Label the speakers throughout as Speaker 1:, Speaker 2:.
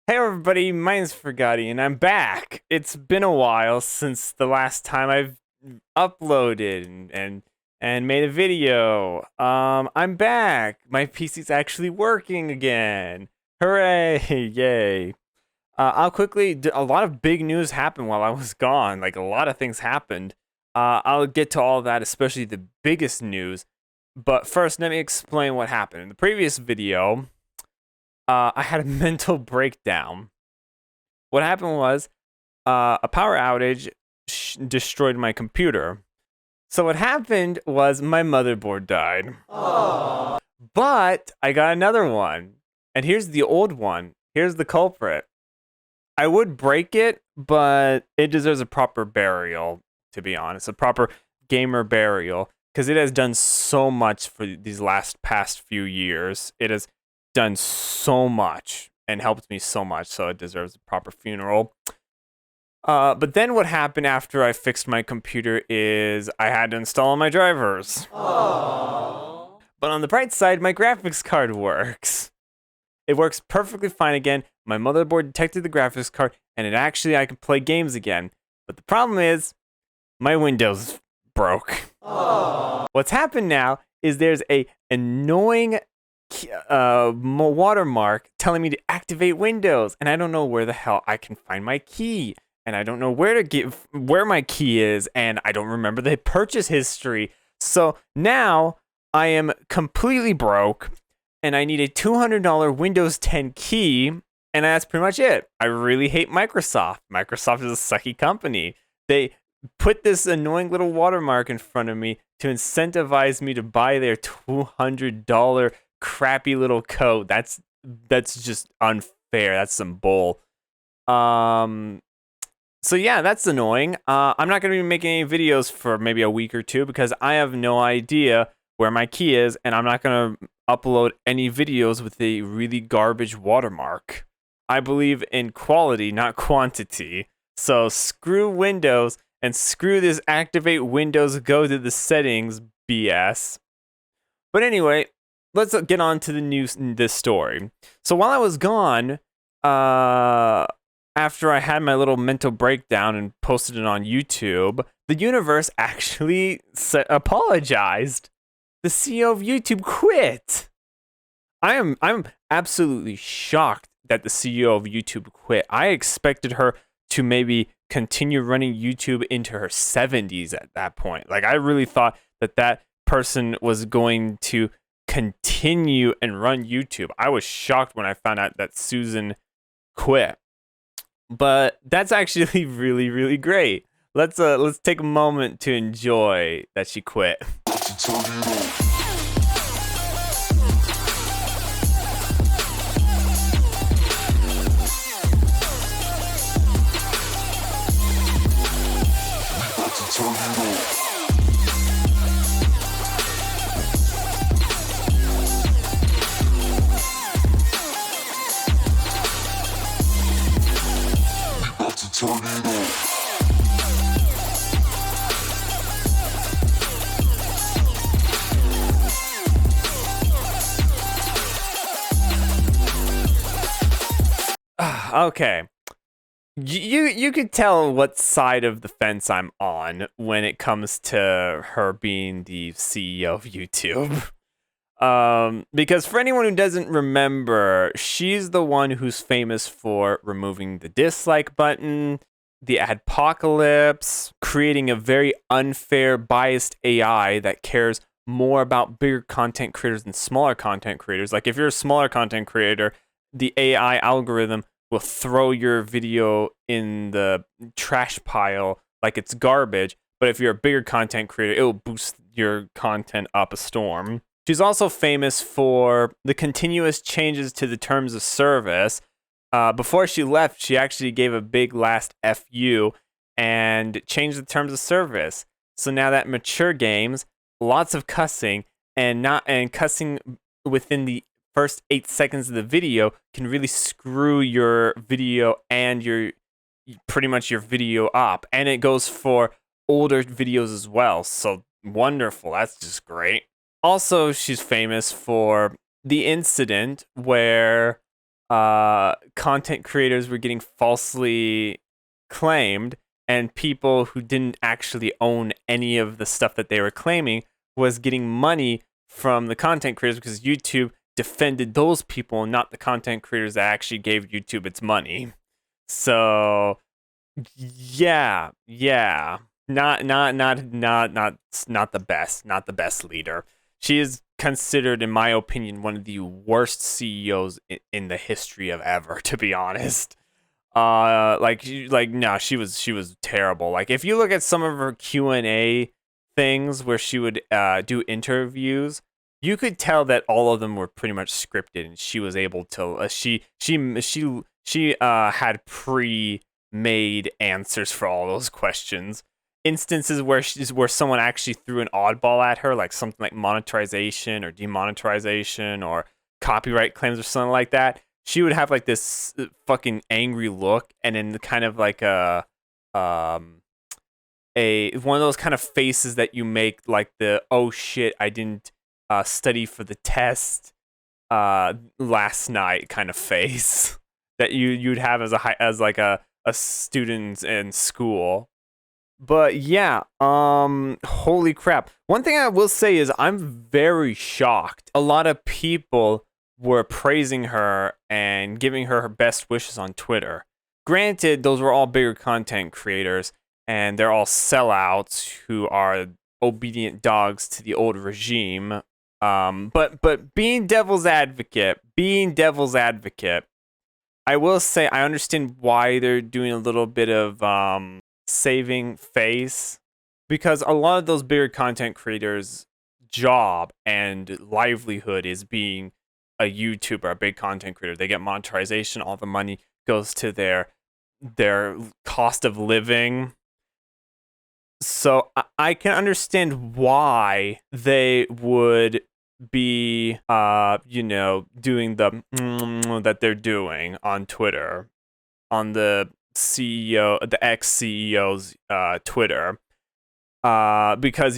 Speaker 1: Hey everybody, my name's Fragati and I'm back. It's been a while since the last time I've uploaded and made a video. I'm back. My PC's actually working again. Hooray! Yay. I'll quickly. A lot of big news happened while I was gone. Like a lot of things happened. I'll get to all of that, especially the biggest news. But first, let me explain what happened. In the previous video, I had a mental breakdown. What happened was a power outage destroyed my computer. So what happened was my motherboard died.
Speaker 2: Aww.
Speaker 1: But I got another one. And here's the old one. Here's the culprit. I would break it, but it deserves a proper burial, to be honest. A proper gamer burial. Because it has done so much for these past few years. It has done so much and helped me so much, so it deserves a proper funeral. But then what happened after I fixed my computer is I had to install my drivers.
Speaker 2: Aww.
Speaker 1: But on the bright side, my graphics card works. It works perfectly fine again. My motherboard detected the graphics card, and I can play games again. But the problem is, my Windows broke.
Speaker 2: Aww.
Speaker 1: What's happened now is there's a annoying watermark telling me to activate Windows, and I don't know where the hell I can find my key, and I don't know where my key is, and I don't remember the purchase history. So now I am completely broke, and I need a $200 Windows 10 key, and that's pretty much it. I really hate Microsoft. Microsoft is a sucky company. They put this annoying little watermark in front of me to incentivize me to buy their $200 crappy little code. That's just unfair. That's some bull. So yeah, that's annoying. I'm not gonna be making any videos for maybe a week or two because I have no idea where my key is, and I'm not gonna upload any videos with a really garbage watermark. I believe in quality, not quantity. So screw Windows and screw this activate Windows, go to the settings BS. But anyway, let's get on to the news in this story. So while I was gone, after I had my little mental breakdown and posted it on YouTube, the universe actually apologized. The CEO of YouTube quit. I'm absolutely shocked that the CEO of YouTube quit. I expected her to maybe continue running YouTube into her 70s at that point. Like, I really thought that person was going to continue and run YouTube. I was shocked when I found out that Susan quit. But that's actually really, really great. Let's take a moment to enjoy that she quit. Okay. You could tell what side of the fence I'm on when it comes to her being the CEO of YouTube. Because for anyone who doesn't remember, she's the one who's famous for removing the dislike button, the adpocalypse, creating a very unfair, biased AI that cares more about bigger content creators than smaller content creators. Like, if you're a smaller content creator, the AI algorithm will throw your video in the trash pile like it's garbage. But if you're a bigger content creator, it will boost your content up a storm. She's also famous for the continuous changes to the terms of service. Before she left, she actually gave a big last FU and changed the terms of service. So now that mature games, lots of cussing, and cussing within the first 8 seconds of the video can really screw your video and pretty much your video up. And it goes for older videos as well. So wonderful. That's just great. Also, she's famous for the incident where content creators were getting falsely claimed, and people who didn't actually own any of the stuff that they were claiming was getting money from the content creators because YouTube defended those people and not the content creators that actually gave YouTube its money. So yeah, not the best, not the best leader. She is considered, in my opinion, one of the worst CEOs in the history of ever, to be honest. No, she was terrible. Like, if you look at some of her Q&A things where she would do interviews, you could tell that all of them were pretty much scripted, and she was able to she had pre-made answers for all those questions. Instances where someone actually threw an oddball at her, like something like monetization or demonetization or copyright claims or something like that, she would have like this fucking angry look, and then kind of like a one of those kind of faces that you make, like the oh shit, I didn't study for the test last night kind of face that you'd have as like a student in school. But yeah, holy crap. One thing I will say is I'm very shocked. A lot of people were praising her and giving her best wishes on Twitter. Granted, those were all bigger content creators, and they're all sellouts who are obedient dogs to the old regime. But being devil's advocate, I will say I understand why they're doing a little bit of saving face, because a lot of those bigger content creators' job and livelihood is being a YouTuber, a big content creator. They get monetization, all the money goes to their cost of living. So I can understand why they would be doing the that they're doing on Twitter, on the ex-CEO's Twitter, because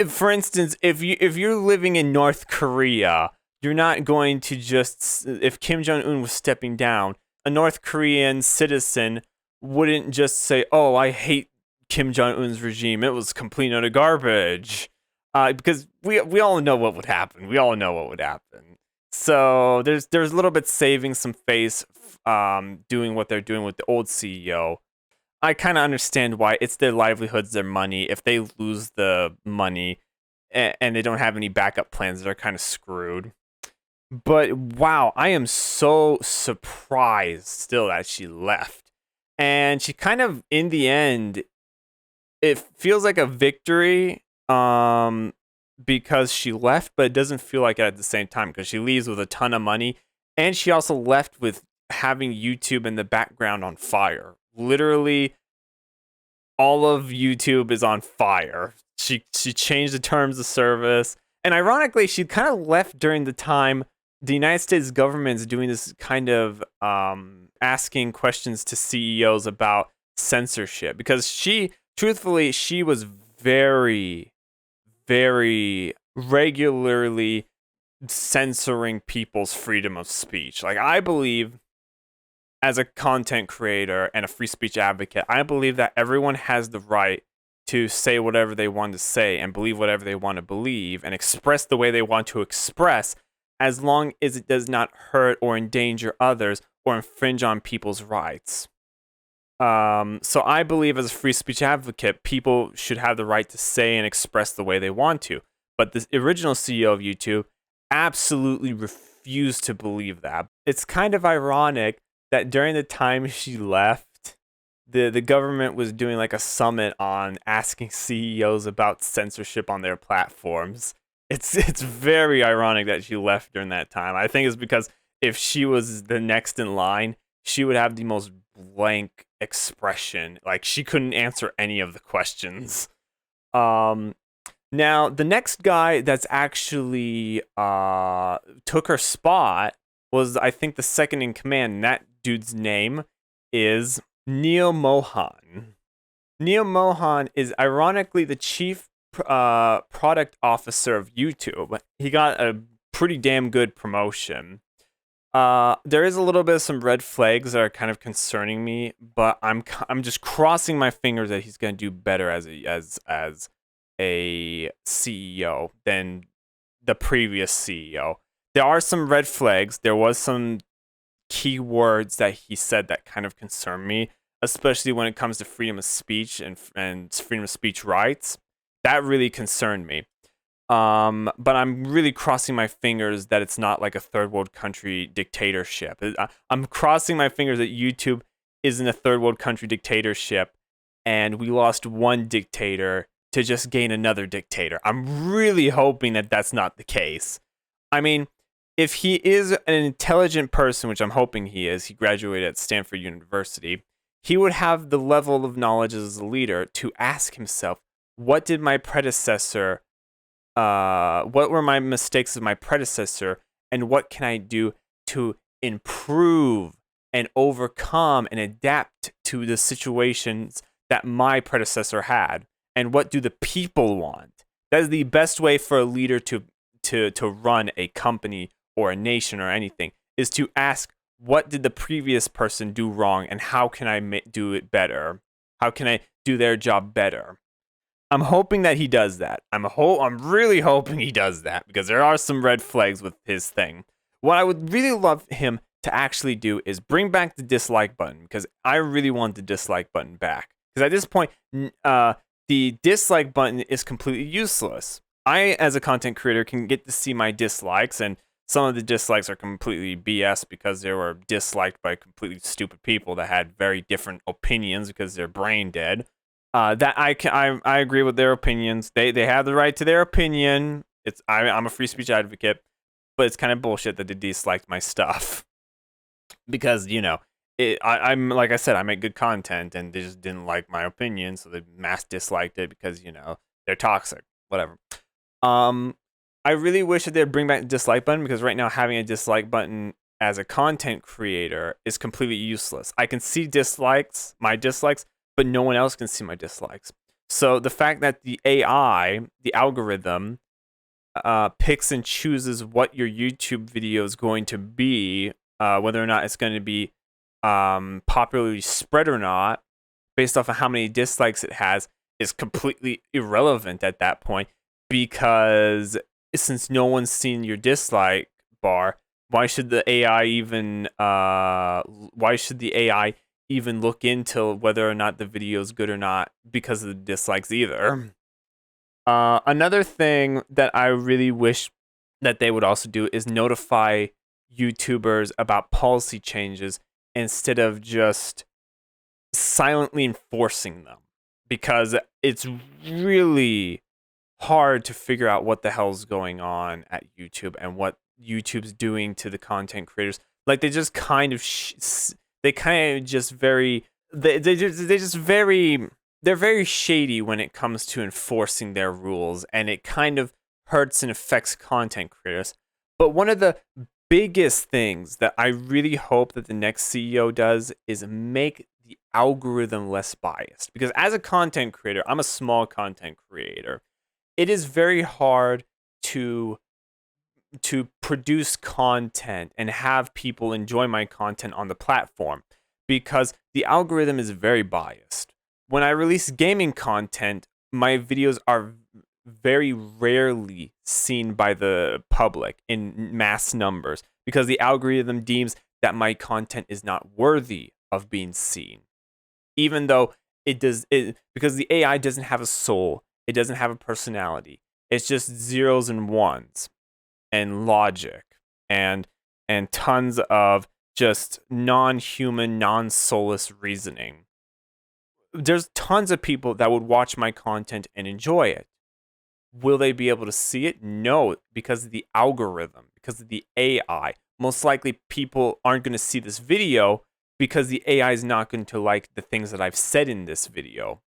Speaker 1: for instance, if you're living in North Korea, you're not going to just, if Kim Jong-un was stepping down, a North Korean citizen wouldn't just say, "Oh, I hate Kim Jong-un's regime. It was complete utter garbage," because we all know what would happen. So there's a little bit saving some face, doing what they're doing with the old CEO. I kind of understand why. It's their livelihoods, their money. If they lose the money and they don't have any backup plans, they're kind of screwed. But wow, I am so surprised still that she left. And she kind of, in the end, it feels like a victory because she left, but it doesn't feel like it at the same time, because she leaves with a ton of money, and she also left with having YouTube in the background on fire. Literally, all of YouTube is on fire. She changed the terms of service, and ironically, she kind of left during the time the United States government is doing this kind of asking questions to CEOs about censorship, because she was very, very regularly censoring people's freedom of speech. Like, I believe, as a content creator and a free speech advocate, I believe that everyone has the right to say whatever they want to say and believe whatever they want to believe and express the way they want to express, as long as it does not hurt or endanger others or infringe on people's rights. So I believe, as a free speech advocate, people should have the right to say and express the way they want to. But the original CEO of YouTube absolutely refused to believe that. It's kind of ironic that during the time she left, the government was doing like a summit on asking CEOs about censorship on their platforms. It's very ironic that she left during that time. I think it's because if she was the next in line, she would have the most blank expression. Like, she couldn't answer any of the questions. Now, the next guy that's actually took her spot was, I think, the second in command, and that dude's name is Neil Mohan. Neil Mohan is ironically the chief product officer of YouTube. He got a pretty damn good promotion. There is a little bit of some red flags that are kind of concerning me, but I'm just crossing my fingers that he's gonna do better as a CEO than the previous CEO. There are some red flags. There was some key words that he said that kind of concern me, especially when it comes to freedom of speech and freedom of speech rights. That really concerned me. But I'm really crossing my fingers that it's not like a third world country dictatorship. I'm crossing my fingers that YouTube isn't a third world country dictatorship and we lost one dictator to just gain another dictator. I'm really hoping that that's not the case. I mean, if he is an intelligent person, which I'm hoping he is, he graduated at Stanford University, he would have the level of knowledge as a leader to ask himself, what did my predecessor what were my mistakes of my predecessor and what can I do to improve and overcome and adapt to the situations that my predecessor had, and what do the people want? That is the best way for a leader to run a company or a nation or anything, is to ask, what did the previous person do wrong and how can I do it better? How can I do their job better? I'm hoping that he does that. I'm really hoping he does that, because there are some red flags with his thing. What I would really love him to actually do is bring back the dislike button, because I really want the dislike button back. Because at this point, the dislike button is completely useless. I, as a content creator, can get to see my dislikes, and some of the dislikes are completely BS because they were disliked by completely stupid people that had very different opinions because they're brain dead. That I agree with their opinions. They have the right to their opinion. I'm a free speech advocate, but it's kind of bullshit that they disliked my stuff because I'm like I said, I make good content and they just didn't like my opinion, so they mass disliked it because they're toxic. Whatever. I really wish that they'd bring back the dislike button, because right now having a dislike button as a content creator is completely useless. I can see my dislikes, but no one else can see my dislikes. So the fact that the AI, the algorithm, picks and chooses what your YouTube video is going to be, whether or not it's going to be popularly spread or not, based off of how many dislikes it has, is completely irrelevant at that point, because since no one's seen your dislike bar, why should the AI even look into whether or not the video is good or not because of the dislikes either? Another thing that I really wish that they would also do is notify YouTubers about policy changes instead of just silently enforcing them, because it's really hard to figure out what the hell's going on at YouTube and what YouTube's doing to the content creators. Like they just kind of they're very shady when it comes to enforcing their rules, and it kind of hurts and affects content creators. But one of the biggest things that I really hope that the next CEO does is make the algorithm less biased, because as a content creator, I'm a small content creator. It is very hard to produce content and have people enjoy my content on the platform, because the algorithm is very biased. When I release gaming content, my videos are very rarely seen by the public in mass numbers, because the algorithm deems that my content is not worthy of being seen. Even though because the AI doesn't have a soul, it doesn't have a personality. It's just zeros and ones and logic and tons of just non-human, non-soulless reasoning. There's tons of people that would watch my content and enjoy it. Will they be able to see it? No, because of the algorithm, because of the AI. Most likely people aren't going to see this video because the AI is not going to like the things that I've said in this video.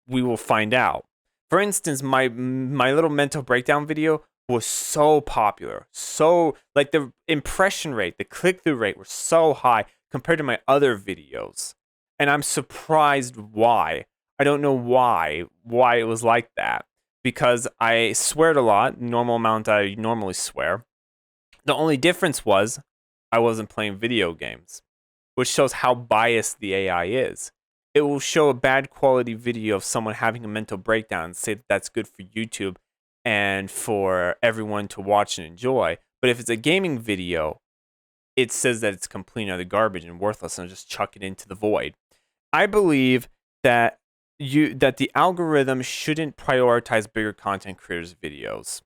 Speaker 1: We will find out. For instance, my little mental breakdown video was so popular. So, like, the impression rate, the click-through rate were so high compared to my other videos. And I'm surprised why. I don't know why it was like that. Because I sweared a lot, normal amount I normally swear. The only difference was I wasn't playing video games, which shows how biased the AI is. It will show a bad quality video of someone having a mental breakdown and say that that's good for YouTube and for everyone to watch and enjoy. But if it's a gaming video, it says that it's complete and utter garbage and worthless and just chuck it into the void. I believe that the algorithm shouldn't prioritize bigger content creators' videos.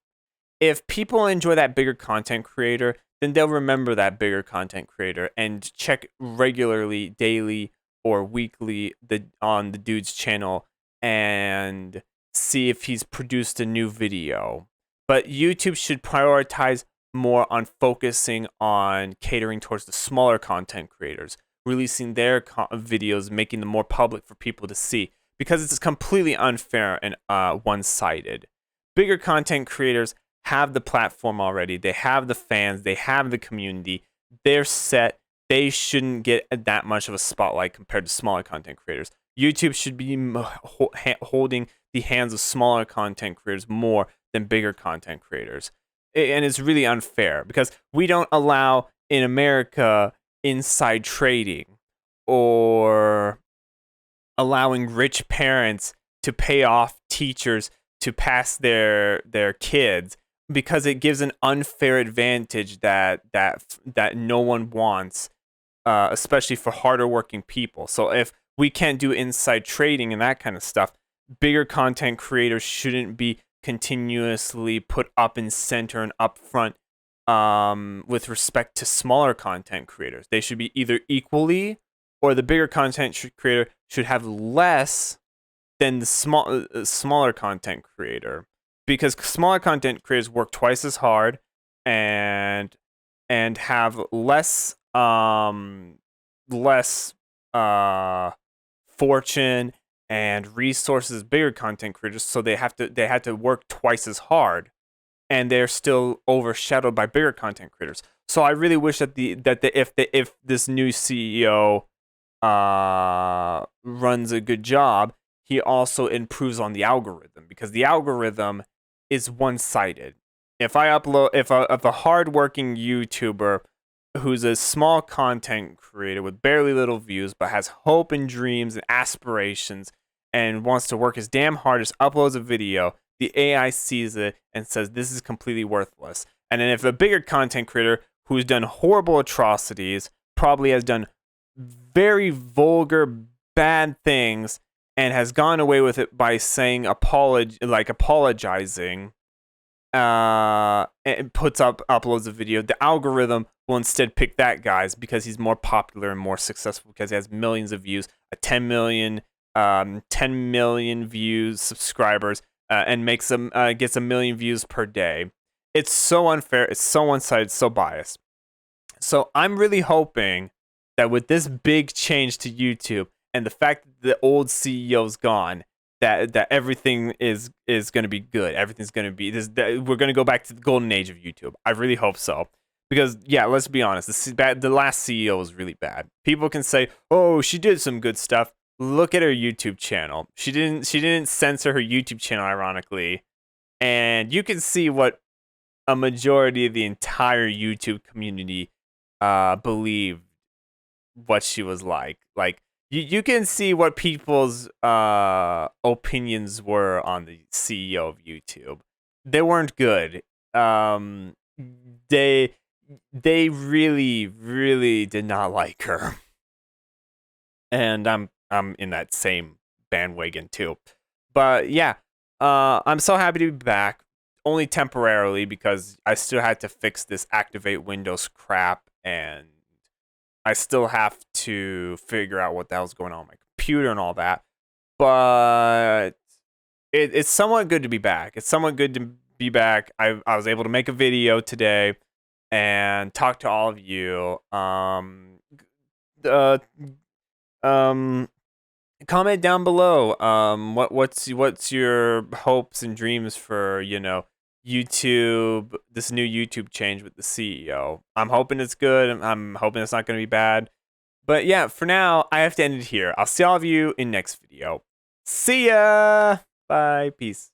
Speaker 1: If people enjoy that bigger content creator, then they'll remember that bigger content creator and check regularly, daily or weekly on the dude's channel and see if he's produced a new video. But YouTube should prioritize more on focusing on catering towards the smaller content creators, releasing their videos, making them more public for people to see, because it's completely unfair and one-sided. Bigger content creators have the platform already. They have the fans. They have the community. They're set. They shouldn't get that much of a spotlight compared to smaller content creators. YouTube should be holding the hands of smaller content creators more than bigger content creators. And it's really unfair because we don't allow in America inside trading or allowing rich parents to pay off teachers to pass their kids, because it gives an unfair advantage that no one wants, especially for harder working people. So if we can't do inside trading and that kind of stuff, bigger content creators shouldn't be continuously put up in center and up front with respect to smaller content creators. They should be either equally, or the bigger content creator should have less than the smaller content creator, because smaller content creators work twice as hard and have less fortune and resources, bigger content creators, so they have to work twice as hard, and they're still overshadowed by bigger content creators. So I really wish that if this new CEO runs a good job, he also improves on the algorithm, because the algorithm is one-sided. If a hardworking YouTuber who's a small content creator with barely little views but has hope and dreams and aspirations and wants to work his damn hardest, uploads a video, the AI sees it and says this is completely worthless. And then if a bigger content creator who's done horrible atrocities, probably has done very vulgar, bad things, and has gone away with it by saying apologizing, and uploads a video, the algorithm will instead pick that guy's because he's more popular and more successful, because he has millions of views, 10 million views, subscribers, and gets 1 million views per day. It's so unfair. It's so one-sided, so biased. So I'm really hoping that with this big change to YouTube and the fact that the old CEO's gone, that everything is going to be good. Everything's going to be we're going to go back to the golden age of YouTube. I really hope so. Because yeah, let's be honest, the last CEO was really bad. People can say, "Oh, she did some good stuff." Look at her YouTube channel. She didn't censor her YouTube channel, ironically. And you can see what a majority of the entire YouTube community believed what she was like. Like, you can see what people's opinions were on the CEO of YouTube. They weren't good. They really, really did not like her. And I'm in that same bandwagon too. But yeah, I'm so happy to be back. Only temporarily, because I still had to fix this Activate Windows crap, and I still have to figure out what the hell's going on my computer and all that. But it's somewhat good to be back. It's somewhat good to be back. I was able to make a video today and talk to all of you. Comment down below. What's your hopes and dreams for, YouTube, this new YouTube change with the CEO? I'm hoping it's good. I'm hoping it's not going to be bad. But yeah, for now, I have to end it here. I'll see all of you in next video. See ya! Bye. Peace.